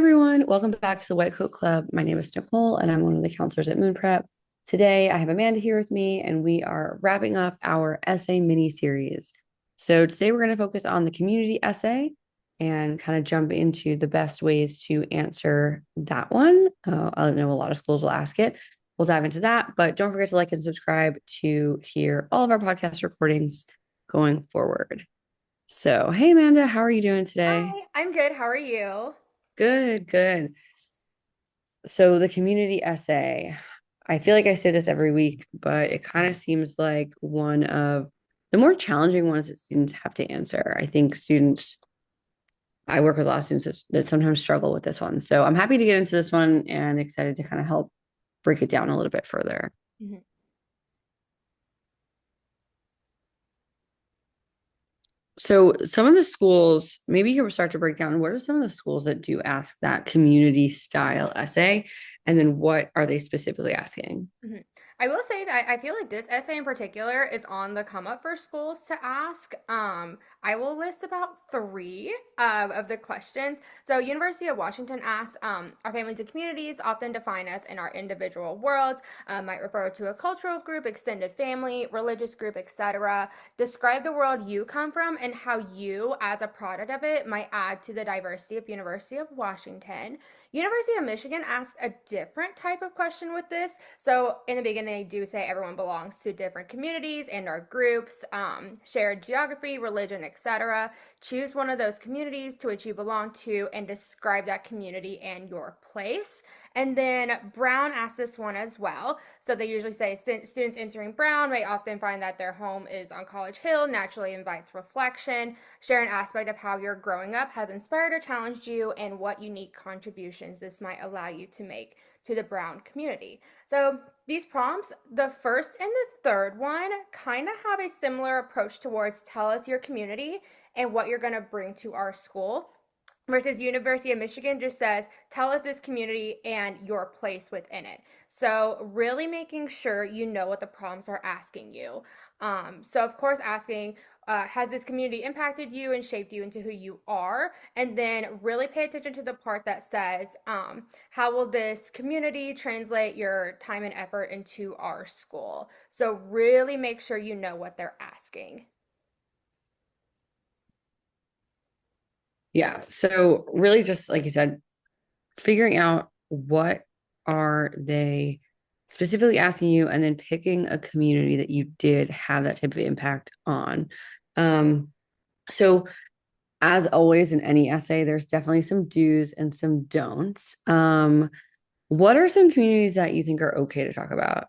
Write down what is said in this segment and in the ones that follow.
Everyone, welcome back to the White Coat Club. My name is Nicole and I'm one of the counselors at Moon Prep. Today I have Amanda here with me and we are wrapping up our essay mini series. So today we're going to focus on the community essay and kind of jump into the best ways to answer that one. I know a lot of schools will ask it. We'll dive into that, but don't forget to like and subscribe to hear all of our podcast recordings going forward. So, hey Amanda, how are you doing today? Hi, I'm good. How are you? Good, good. So the community essay, I feel like I say this every week, but it kind of seems like one of the more challenging ones that students have to answer. I work with a lot of students that sometimes struggle with this one. So I'm happy to get into this one and excited to kind of help break it down a little bit further. Mhm. So some of the schools, maybe you can start to break down what are some of the schools that do ask that community style essay, and then what are they specifically asking? Mhm. I will say that I feel like this essay in particular is on the come up for schools to ask. I will list about three of the questions. So, University of Washington asks, "Our families and communities often define us in our individual worlds. Might refer to a cultural group, extended family, religious group, etc. Describe the world you come from and how you, as a product of it, might add to the diversity of University of Washington." University of Michigan asked a different type of question with this. So in the beginning, they do say everyone belongs to different communities and our groups, shared geography, religion, etc. Choose one of those communities to which you belong to and describe that community and your place. And then Brown asked this one as well. So they usually say students entering Brown may often find that their home is on College Hill, naturally invites reflection. Share an aspect of how your growing up has inspired or challenged you and what unique contributions this might allow you to make to the Brown community. So these prompts, the first and the third one, kind of have a similar approach towards tell us your community and what you're going to bring to our school. Versus University of Michigan just says, tell us this community and your place within it. So, really making sure you know what the prompts are asking you. So, of course, asking, has this community impacted you and shaped you into who you are? And then really pay attention to the part that says, how will this community translate your time and effort into our school? So, really make sure you know what they're asking. Yeah. So really just like you said, figuring out what are they specifically asking you and then picking a community that you did have that type of impact on. Um, so as always in any essay, there's definitely some do's and some don'ts. What are some communities that you think are okay to talk about?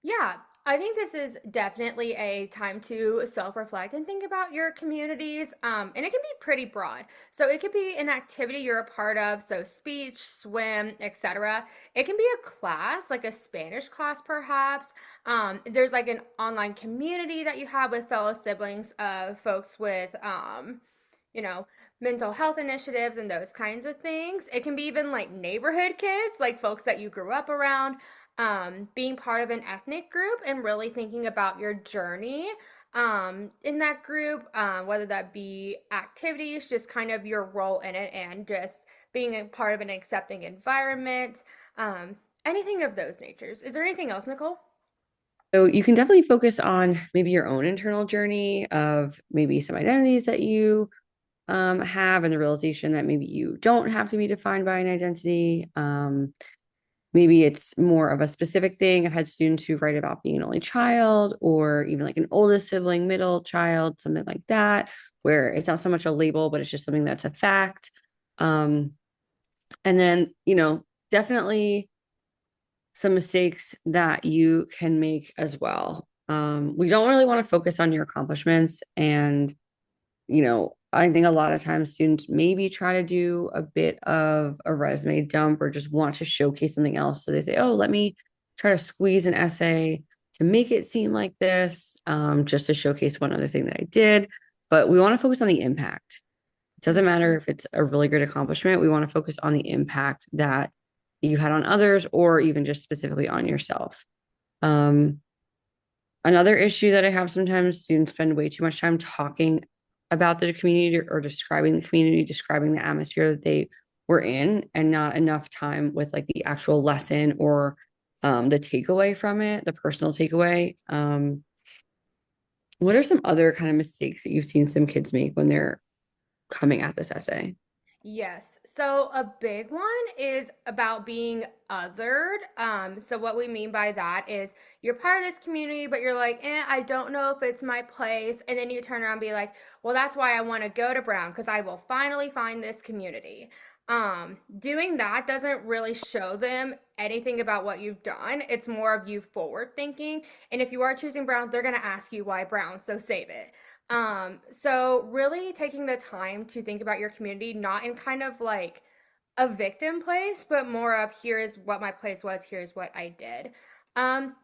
Yeah, I think this is definitely a time to self reflect and think about your communities. And it can be pretty broad. So it could be an activity you're a part of, so speech, swim, etc. It can be a class, like a Spanish class, perhaps. There's like an online community that you have with fellow siblings of folks with, you know, mental health initiatives and those kinds of things. It can be even like neighborhood kids, like folks that you grew up around, being part of an ethnic group and really thinking about your journey in that group, whether that be activities, just kind of your role in it, and just being a part of an accepting environment, anything of those natures. Is there anything else, Nicole? So you can definitely focus on maybe your own internal journey of maybe some identities that you have and the realization that maybe you don't have to be defined by an identity. Maybe it's more of a specific thing. I've had students who write about being an only child or even like an oldest sibling, middle child, something like that, where it's not so much a label, but it's just something that's a fact. Um, and then, definitely some mistakes that you can make as well. We don't really want to focus on your accomplishments and I think a lot of times students maybe try to do a bit of a resume dump or just want to showcase something else. So they say, oh, let me try to squeeze an essay to make it seem like this, just to showcase one other thing that I did. But we want to focus on the impact. It doesn't matter if it's a really great accomplishment. We want to focus on the impact that you had on others or even just specifically on yourself. Um, Another issue that I have sometimes students spend way too much time talking about the community or describing the community, describing the atmosphere that they we're in and not enough time with like the actual lesson or the takeaway from it, the personal takeaway. What are some other kind of mistakes that you've seen some kids make when they're coming at this essay? Yes. So a big one is about being othered. So what we mean by that is you're part of this community, but you're like, I don't know if it's my place. And then you turn around and be like, well, that's why I want to go to Brown because I will finally find this community. Doing that doesn't really show them anything about what you've done. It's more of you forward thinking. And if you are choosing Brown, they're going to ask you why Brown. So save it. So really taking the time to think about your community, not in kind of like a victim place, but more of here's what my place was, here's what I did. Um,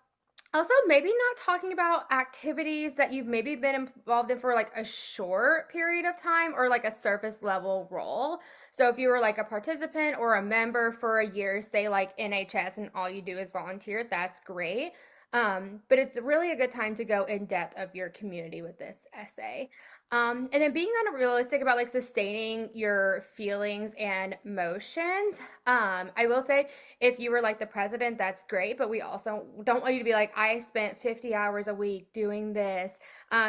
Also, maybe not talking about activities that you've maybe been involved in for like a short period of time or like a surface level role. So, if you were like a participant or a member for a year, say like NHS, and all you do is volunteer, that's great. But it's really a good time to go in depth of your community with this essay. And then being kind of realistic about like sustaining your feelings and motions. I will say if you were like the president, that's great, but we also don't want you to be like, I spent 50 hours a week doing this.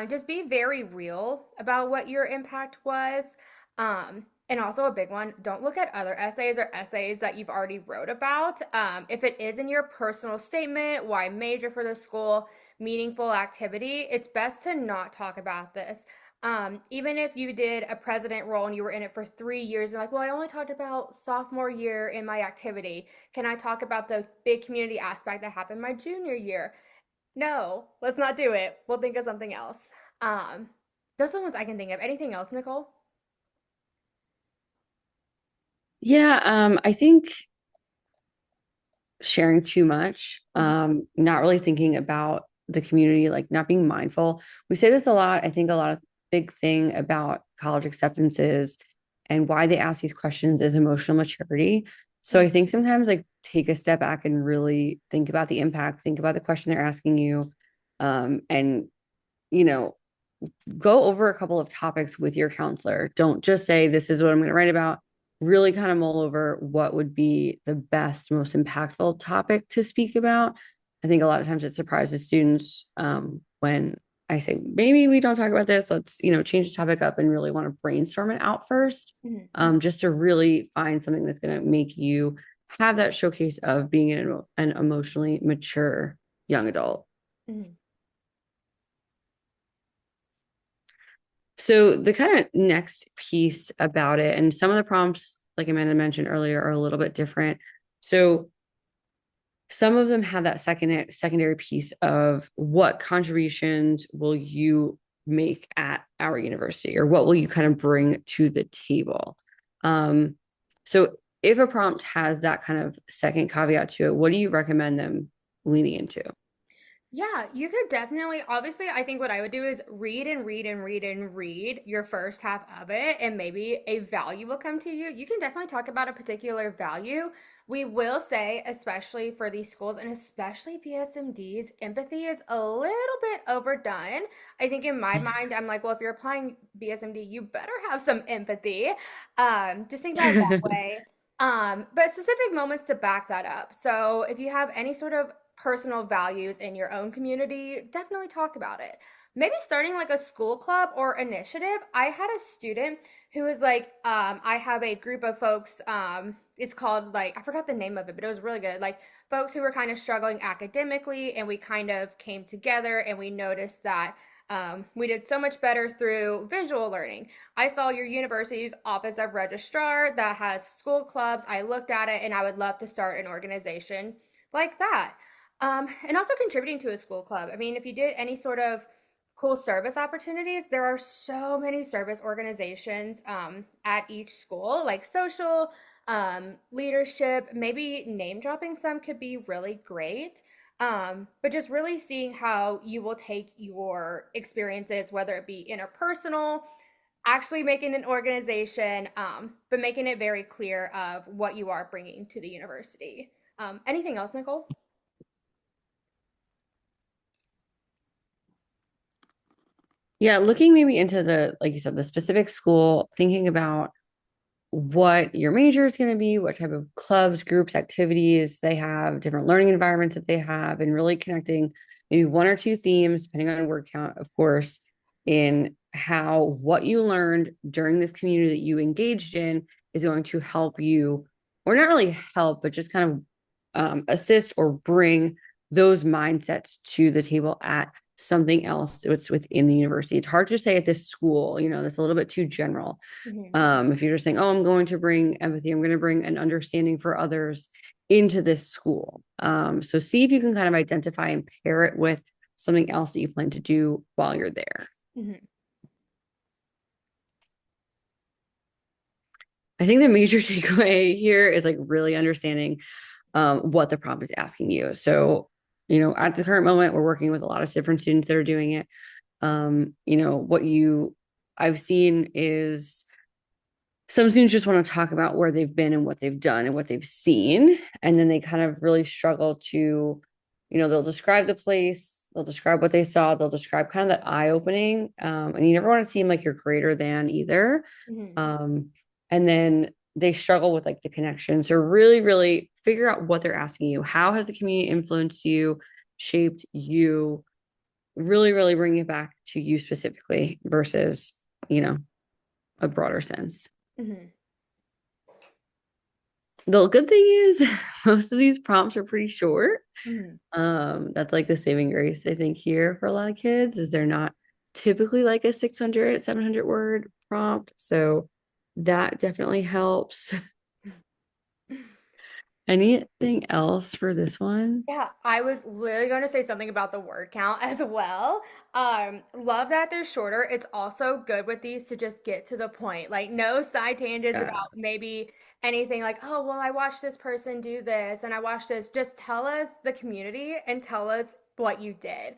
Just be very real about what your impact was. And also a big one, don't look at other essays or essays that you've already wrote about. If it is in your personal statement, why major for the school, meaningful activity, it's best to not talk about this. Even if you did a president role and you were in it for 3 years, and like, well, I only talked about sophomore year in my activity. Can I talk about the big community aspect that happened my junior year? No, let's not do it. We'll think of something else. Um, those are the ones I can think of. Anything else, Nicole? Yeah, I think sharing too much, Mhm. not really thinking about the community, like not being mindful. We say this a lot. I think a lot of big thing about college acceptances and why they ask these questions is emotional maturity. So I think sometimes like take a step back and really think about the impact, think about the question they're asking you, and you know, go over a couple of topics with your counselor. Don't just say, this is what I'm going to write about. Really kind of mull over what would be the best, most impactful topic to speak about. I think a lot of times it surprises students when I say, maybe we don't talk about this. Let's, change the topic up and really want to brainstorm it out first, Mhm. just to really find something that's going to make you have that showcase of being an emotionally mature young adult. Mhm. So the kind of next piece about it, and some of the prompts, like Amanda mentioned earlier, are a little bit different. So some of them have that secondary piece of what contributions will you make at our university, or what will you kind of bring to the table. Um, so if a prompt has that kind of second caveat to it, what do you recommend them leaning into? Yeah, you could definitely, obviously, I think what I would do is read and read and read and read your first half of it, and maybe a value will come to you. You can definitely talk about a particular value. We will say, especially for these schools and especially PSMDs, empathy is a little bit overdone. I think in my mind, I'm like, well, if you're applying BSMD, you better have some empathy. Just think about it that way. But specific moments to back that up. So if you have any sort of personal values in your own community, definitely talk about it. Maybe starting like a school club or initiative. I had a student who was like, I have a group of folks, it's called like, I forgot the name of it, but it was really good. Like folks who were kind of struggling academically, and we kind of came together and we noticed that we did so much better through visual learning. I saw your university's office of registrar that has school clubs. I looked at it and I would love to start an organization like that. And also contributing to a school club. I mean, if you did any sort of cool service opportunities, there are so many service organizations at each school, like social, leadership, maybe name dropping some could be really great. But just really seeing how you will take your experiences, whether it be interpersonal, actually making an organization, but making it very clear of what you are bringing to the university. Anything else, Nicole? Yeah, looking maybe into the, like you said, the specific school, thinking about what your major is going to be, what type of clubs, groups, activities they have, different learning environments that they have, and really connecting maybe one or two themes, depending on word count, of course, in how what you learned during this community that you engaged in is going to help you, or not really help, but just kind of assist or bring those mindsets to the table at something else that's within the university. It's hard to say at this school, that's a little bit too general. Mhm. If you're just saying, oh, I'm going to bring empathy, I'm going to bring an understanding for others into this school. So see if you can kind of identify and pair it with something else that you plan to do while you're there. Mhm. I think the major takeaway here is like really understanding what the prompt is asking you. So, at the current moment, we're working with a lot of different students that are doing it. What I've seen is some students just want to talk about where they've been and what they've done and what they've seen. And then they kind of really struggle to, they'll describe the place, they'll describe what they saw, they'll describe kind of that eye opening. And you never want to seem like you're greater than either. Mhm. Um, and then they struggle with like the connection. So really, really figure out what they're asking you. How has the community influenced you, shaped you? Really, really bring it back to you specifically versus, a broader sense. Mhm. The good thing is most of these prompts are pretty short. Mhm. That's like the saving grace, I think, here for a lot of kids is they're not typically like a 600, 700 word prompt. So that definitely helps. Anything else for this one? Yeah, I was literally going to say something about the word count as well. Love that they're shorter. It's also good with these to just get to the point. Like no side tangents Yeah. about maybe anything like, oh, well, I watched this person do this and I watched this. Just tell us the community and tell us what you did.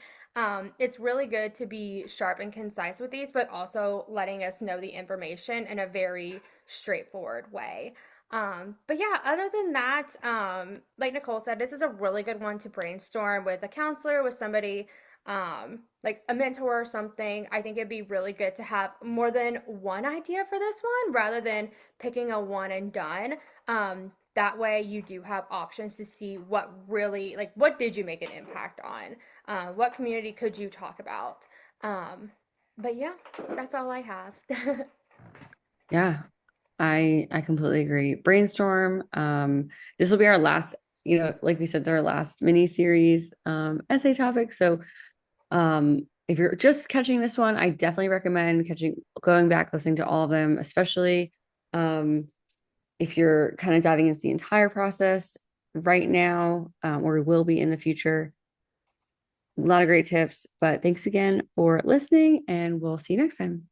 It's really good to be sharp and concise with these, but also letting us know the information in a very straightforward way. But yeah, other than that, like Nicole said, this is a really good one to brainstorm with a counselor, with somebody, like a mentor or something. I think it'd be really good to have more than one idea for this one rather than picking a one and done. That way you do have options to see what really, like, what did you make an impact on? What community could you talk about? But yeah, that's all I have. Yeah. I completely agree. Brainstorm. This will be our last, like we said, our last mini series essay topic. So if you're just catching this one, I definitely recommend going back, listening to all of them, especially um if you're kind of diving into the entire process right now, or will be in the future. A lot of great tips, but thanks again for listening, and we'll see you next time.